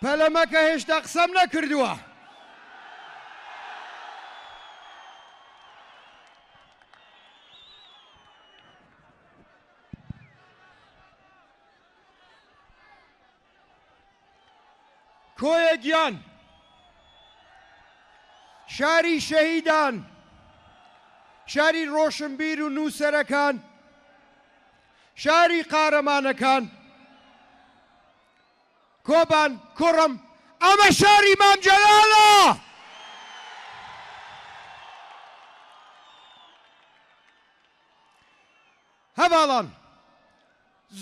پەلەمەکە هێشتا قسەم نەکردووە. کۆیە گیان، شاری شەهیدان، شاری ڕۆشنبیر و نووسەرەکان، شاری قارەمانەکان، کۆبان کوڕم، ئەمە شاری مام جەلالە. هەڤاڵان،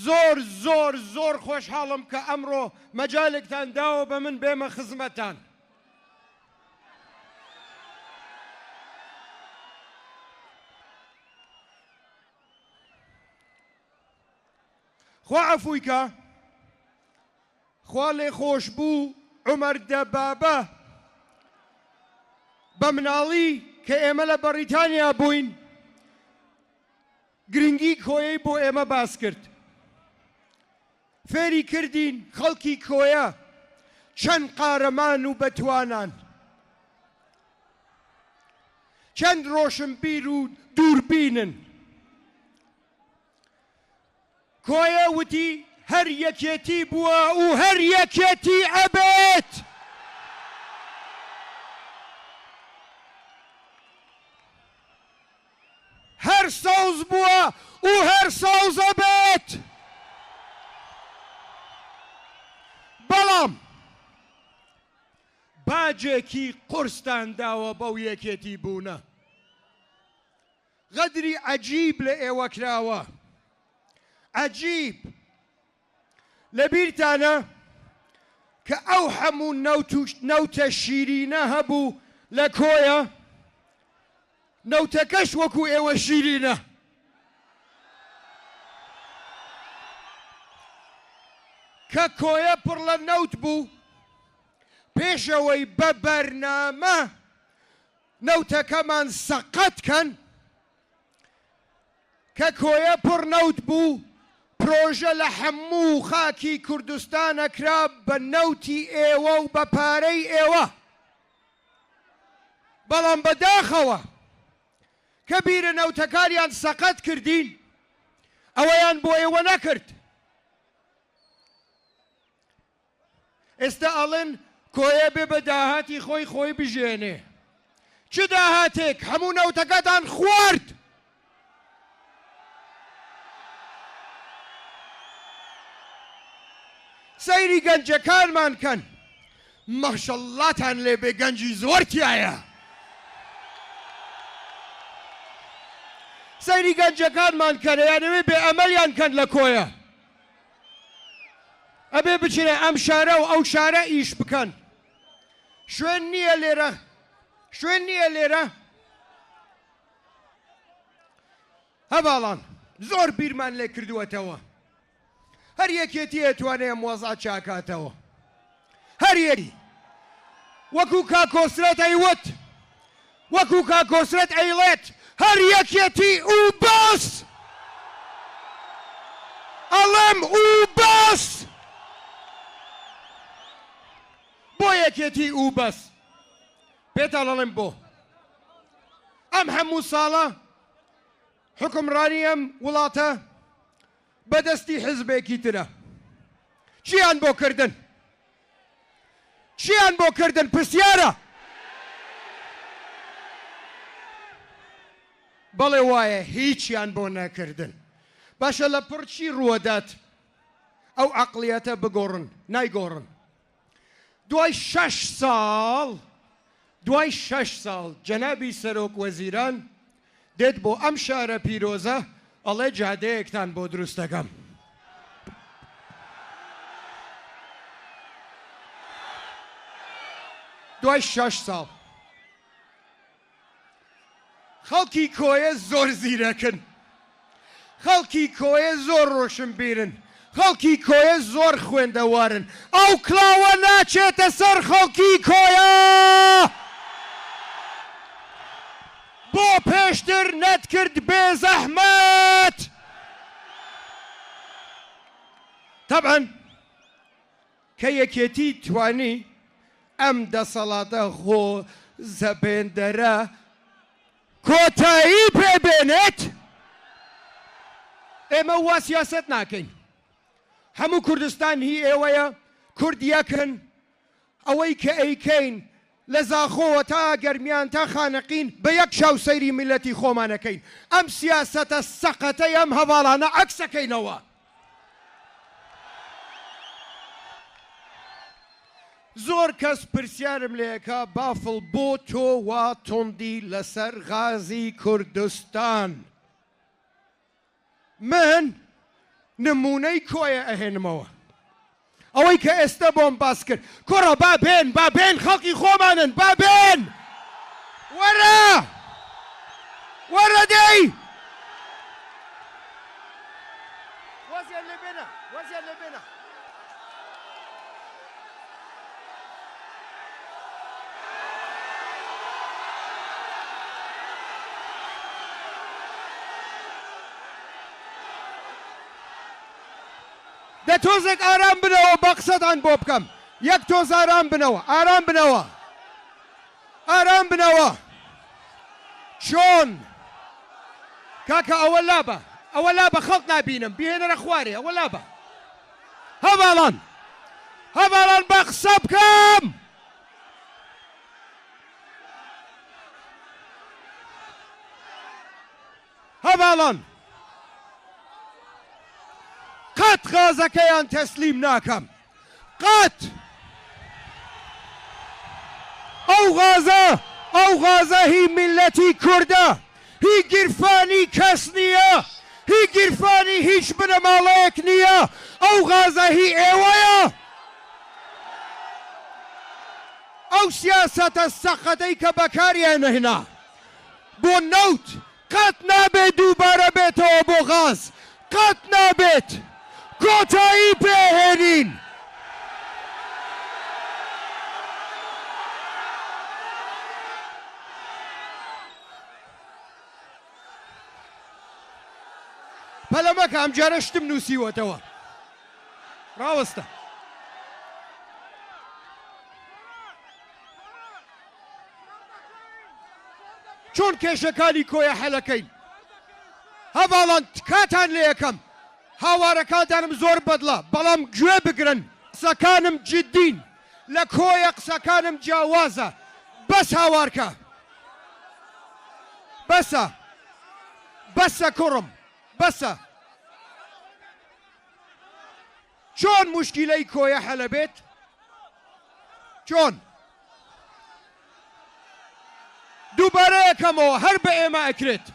زۆر زۆر زۆر خۆشحاڵم کە ئەمڕۆ مەجالێکتان داوە بە من بێمە خزمەتان. خوا عەفوویکە، خوا لێ خۆش بوو عومەر دەبابە بە مناڵی کە ئێمە لە بەریتانیا بووین گرنگی کۆیەی بۆ ئێمە باس کرد. فێری کردین خەڵکی کۆیە چەند قارەمان و بەتوانان، چەند ڕۆشنبیر و دووربینن. کۆیە وتی هەر یەکێتی بووە و هەر یەکێتی ئەبێت. هەر سەوز بووە و هەر سەوز ئەبێت. بەڵام باجێکی قورستان داوە بەو یەکێتی بوونە. غەدری عەجیب لە ئێوە کراوە، عەجیب. لەبیرتانە کە ئەو هەموو نەوتە شیرینە هەبوو لە کۆیە، نەوتەکەش وەکو ئێوە شیرینە. کە کۆیە پڕ لە نەوت بوو، پێشەوەی بە بەرنامە نەوتەکەمان سەقەتکەن، کە کۆیە پڕ نەوت بوو، پرۆژە لە هەموو خاکی کوردستانە کرا بە نەوتی ئێوە و بە پارەی ئێوە. بەڵام بەداخەوە کە بیرە نەوتەکانیان سەقەت کردین، ئەوەیان بۆ ئێوە نەکرد. ئێستا ئەڵێن کۆیە بێ بە داهاتی خۆی بژێنێ. چ داهاتێک؟ هەموو نەوتەکەتان خوارد. سەیری گەنجەکانمان کەن، ماشەڵڵاتان لێ بێ، گەنجی زۆر تایە. سەیری گەنجەکانمان کەن، یانەوێ بێ ئەمەلیان کەن لە کۆیە. ئەبێ بچینە ئەم شارە و ئەو شارە ئیش بکەن. شوێن نییە لێرە، شوێن نییە لێرە. هەڤاڵان، زۆر بیرمان لێ کردووەتەوە. هەر یەکێتی ئەتوانێ ئەم وەزعە چاکاتەوە، هەر یەکی. وەکو کاکۆسرەت ئەیوت، وەکو کاکۆسرەت ئەیڵێت، هەر یەکێتی و بەس. ئەڵێم و بەس. بۆ یەکێتی و بەس. پێتان ئەڵێم بۆ. ئەم هەموو ساڵە حکمڕانی ئەم وڵاتە بەدەستی حزبێکی ترە. چیان بۆ کردن؟ چیان بۆ کردن؟ پرسیارە. بەڵێ وایە هیچیان بۆ نەکردن. باشە لە پڕچی ڕووەدات ئەو عەقڵیەتە بگۆڕن؟ نایگۆڕن. دوای 6 ساڵ جەنابی سەرۆک وەزیران دێت بۆ ئەم شارە پیرۆزە، ئەڵێ جادەیەکتان بۆ دروست دەکەم. دوای 6 ساڵ. خەڵکی کۆیە زۆر زیرەکن، خەڵکی کۆیە زۆر ڕۆشنبیرن، خەڵکی کۆیە زۆر خوێندەوارن. ئەو کڵاوە ناچێتە سەر خەڵکی کۆیە. بۆ پێشتر نەتکرد بێ زەحمەت. طبعا کە یەکێتی توانی ئەم دەسەڵاتە خۆ زەبێندەرە کۆتایی پێبێنێت. ئێمە وا سیاسەت ناکەین. هەموو کوردستان هی ئێوەیە، کورد یەکن. ئەوەی کە ئەیکەین لە زاخۆوە تا گەرمیان تا خانەقین بە یەک شاو سەیری میلەتی خۆمانەکەین. ئەم سیاسەتە سەقەتەی ئەم هەواڵانە عەکسەکەینەوە. زۆر کەس پرسیارم لێکە بافڵ بۆ تۆ وا تۆندی لەسەر غازی کوردستان. من نمونەی کۆیە ئەهێنمەوە. ئەوەی کە ئێستا بۆم باس کرد. کوڕە با بێن خەڵکی خۆمانن، با بێن وەرە دەی وەزیان لێ بێنە. دە تۆزێک ئارام بنەوە بە قسەتان بۆ بکەم. یەک تۆز ئارام بنەوە. چۆن کاکە ئەوە لابە خەڵک نابینم بهێنەرە خوارێ. ئەوە لابە هەواڵان بە قسە بکەم. هەواڵان قەت غازەکەیان تەسلیم ناکەم. قەت ئەو غازە هی میلەتی کوردە، هی گیرفانی کەس نییە، هی گیرفانی هیچ بنەماڵەیەک نییە. ئەو غازە هی ئێوەیە. ئەو سیاسەتە سەقەتەی کە بەکاریان هێنا بۆ نەوت قەت نابێت دووبارە بێتەوە بۆ غاز. قەت نابێت. کۆتایی پێهێنین. پەلەمەکە ئەمجارە شتم نووسیوەتەوە. ڕاوەستە. چۆن کێشەکانی کۆیە حەلەکەین؟ هەواڵان کاتان لێ یەکەم. هاوارەکانتانم زۆر بەدڵە، بەڵام گوێ بگرن. قسەکانم جددین. لە کۆیە قسەکانم جیاوازە. بەس هاوارکە. بەسە کوڕم، بەسە. چۆن موشکیلەی کۆیە حەلە بێت؟ چۆن؟ دووبارە یەکەمەوە هەر بە ئێمە ئەکرێت.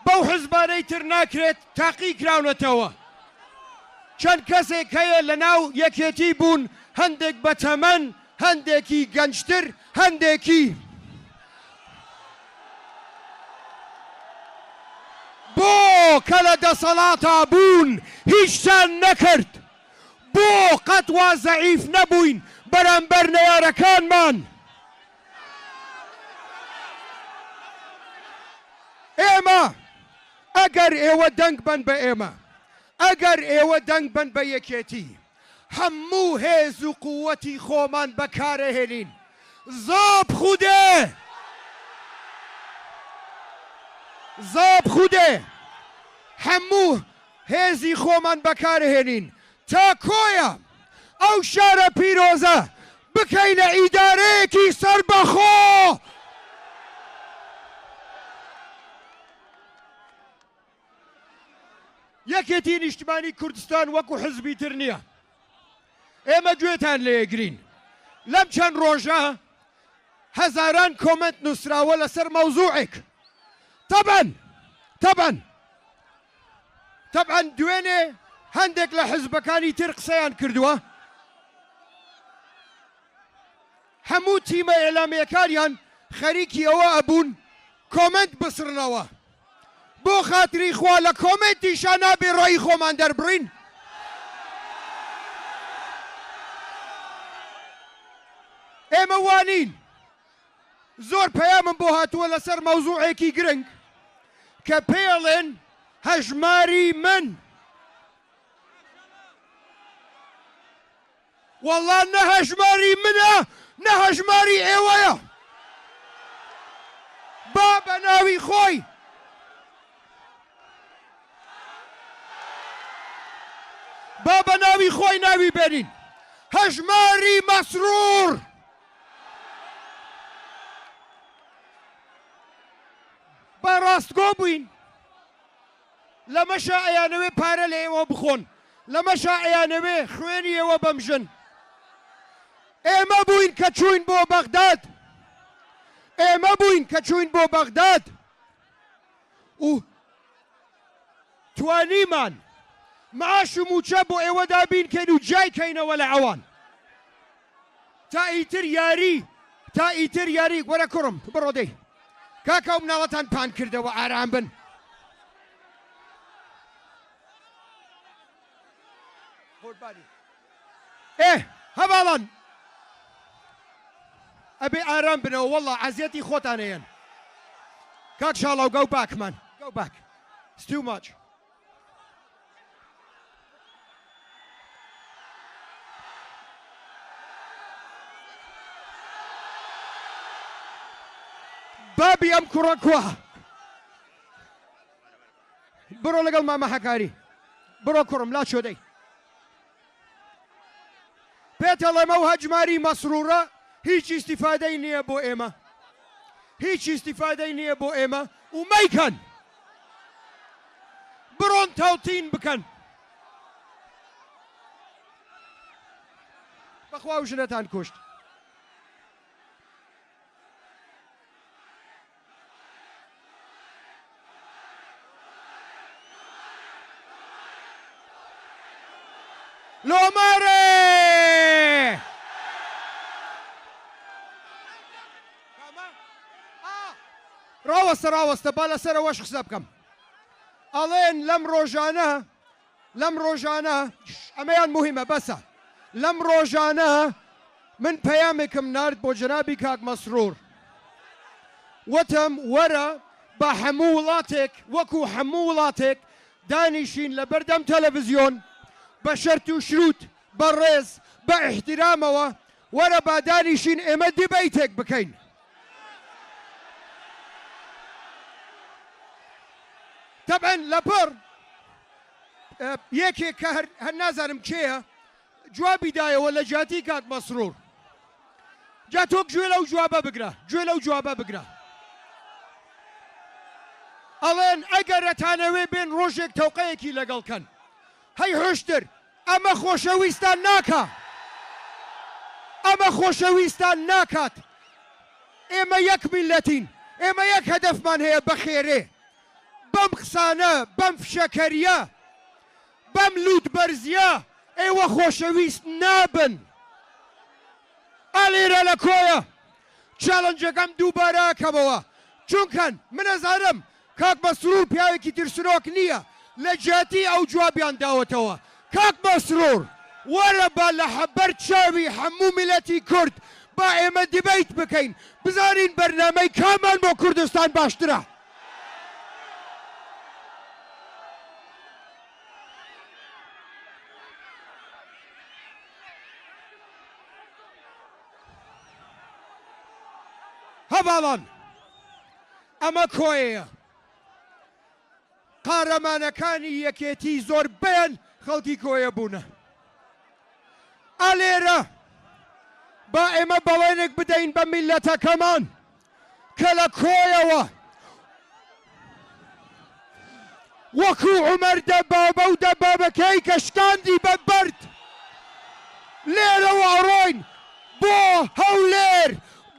بەو حزبانەی تر ناکرێت. تاقی کراونەتەوە. چەند کەسێک هەیە لە ناو یەکێتی بوون، هەندێک بەتەمەن، هەندێکی گەنجتر، هەندێکی بۆ کە لە دەسەڵاتا بوون هیچتان نەکرد. بۆ قەت وا زەعیف نەبووین بەرامبەر نەیارەکانمان. ئێمە ئەگەر ئێوە دەنگ بن بە ئێمە، ئەگەر ئێوە دەنگ بن بە یەکێتی، هەموو هێز و قووەتی خۆمان بەکارەهێنین. زاب خودێ هەموو هێزی خۆمان بەکارهێنین تا کۆیە ئەو شارە پیرۆزە بکەینە ئیدارەیەکی سەربەخۆ. یەکێتی نیشتمانی کوردستان وەکو حزبی تر نییە. ئێمە گوێتان لێگرین. لەم چەند ڕۆژە هەزاران کۆمنت نووسراوە لەسەر مەوزوعێک. تەبعەن دوێنێ هەندێک لە حزبەکانی تر قسەیان کردووە. هەموو تیمە ئێلامیەکانیان خەریکی ئەوە ئەبوون کۆمنت بسڕنەوە. بۆ خاتری خوا لە کۆمنتیشان نابێ ڕۆی خۆمان دەربڕین. ئێمە وانین. زۆر پەیامم بۆ هاتووە لەسەر مەوزوعێکی گرنگ کە پێڵێن هەژماری من. والله نهجماري منه نهجماري ايويا بابا ناوي خوي بابا ناوي خوي ناوي بينين هجماري مسرور براستگۆ بووین لەمە شایانەوێ پارە لە ئێوە بخۆن لەمە شایانەوێ خوێنی ئێوە بەمژن ئێمە بووین کە چووین بۆ بەغداد ئێمە بووین کە چووین بۆ بەغداد و توانیمان معاش و موچە بۆ ئێوە دابینکەین و جای کەینەوە لە ئەوان تا ئیتر یاری وەرە کوڕم بڕۆ دەی کاکە ئەو مناڵەتان پان کردەوە ئارام بن هەواڵان ئەبێ ئارام بنەوە وەڵڵا عەزیەتی خۆتانەیەن کاک شاڵاو go back man go back it's too much بابی ئەم کوڕە کووە بڕۆ لەگەڵ مامە حەکاری بڕۆ کوڕم لا چۆ دەی پێتەڵێمە و هەجماری مەسرورە هیچ ئیستیفادەی نییە بۆ ئێمە هیچ ئیستیفادەی نییە بۆ ئێمە و مەیکەن بڕۆن تەوتین بکەن بەخوا و ژنەتان کوشت لۆمارێ ڕاوەستە با لەسەرەوەش قسە بکەم ئەڵێن لەم ڕۆژانە ئەمەیان موهیمە بەسە لەم ڕۆژانە من پەیامێکم نارد بۆ جەنابی کاک مەسرور وتم وەرە بە هەموو وڵاتێک وەکو هەموو وڵاتێک دانیشین لە بەردەم تەلەڤیزیۆن بە شەرت و شروت بە ڕێز بە ئیحتیرامەوە وەرە با دانیشین ئێمە دیبەیتێک بکەین طبعا لەپڕ یەکێک کە هەر نازانم کێیە جوابی دایەوە لە جاتی کاک مەسرور جا تۆ گوێ لەو جوابە بگرە ئەڵێن ئەگەر ئەتانەوێ بێن ڕۆژێک تەوقەیەکی لەگەڵکەن هەی هۆشتر ئەمە خۆشەویستان ناکات ئێمە یەک میلەتین ئێمە یەک هەدەفمان هەیە بەخێرێ بەم قسانە بەم فشەکەریە بەم لووتبەرزیە ئێوە خۆشەویست نابن ئەلێرە لە کۆیە چاڵەنجەکەم دووبارە ئەکەمەوە چونکەن منەزانم کاک مەسرور پیاوێکی ترسنۆک نییە لە جاتی ئەو جوابیان داوەتەوە کاک مەسرور وەرە بە لە حەبەر چاوی هەموو میلەتی کورد با ئێمە دیبەیت بکەین بزانین بەرنامەی کامان بۆ کوردستان باشترە هەواڵان ئەمە کۆیەیە قارەمانەکانی یەکێتی زۆربەیان خەڵکی کۆیە بوونە ئەلێرە با ئێمە بەڵێنێک بدەین بە میلەتەکەمان کە لە کۆیەوە وەکو عومەر دەبابە و دەبابەکەی کە شکاندی بە بەرد لێرەوە ئەڕۆین بۆ هەولێر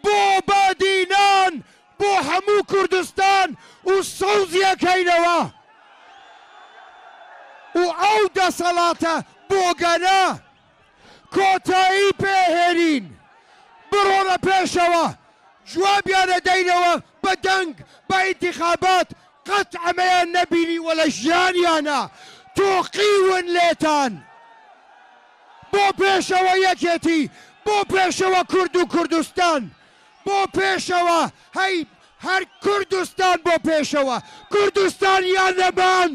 بۆ بادینان بۆ هەموو کوردستان و سەوزیەکەینەوە و ئەو دەسەڵاتە بۆگەنە کۆتایی پێهێنین بڕۆنە پێشەوە جوابیانە دەینەوە بە دەنگ بە ئینتیخابات قەت ئەمەیان نەبینی وە لە ژیانیانە تۆقیون لێتان بۆ پێشەوە یەکێتی بۆ پێشەوە کورد و کوردستان بۆ پێشەوە هەی هەر کوردستان بۆ پێشەوە کوردستان یان نەبان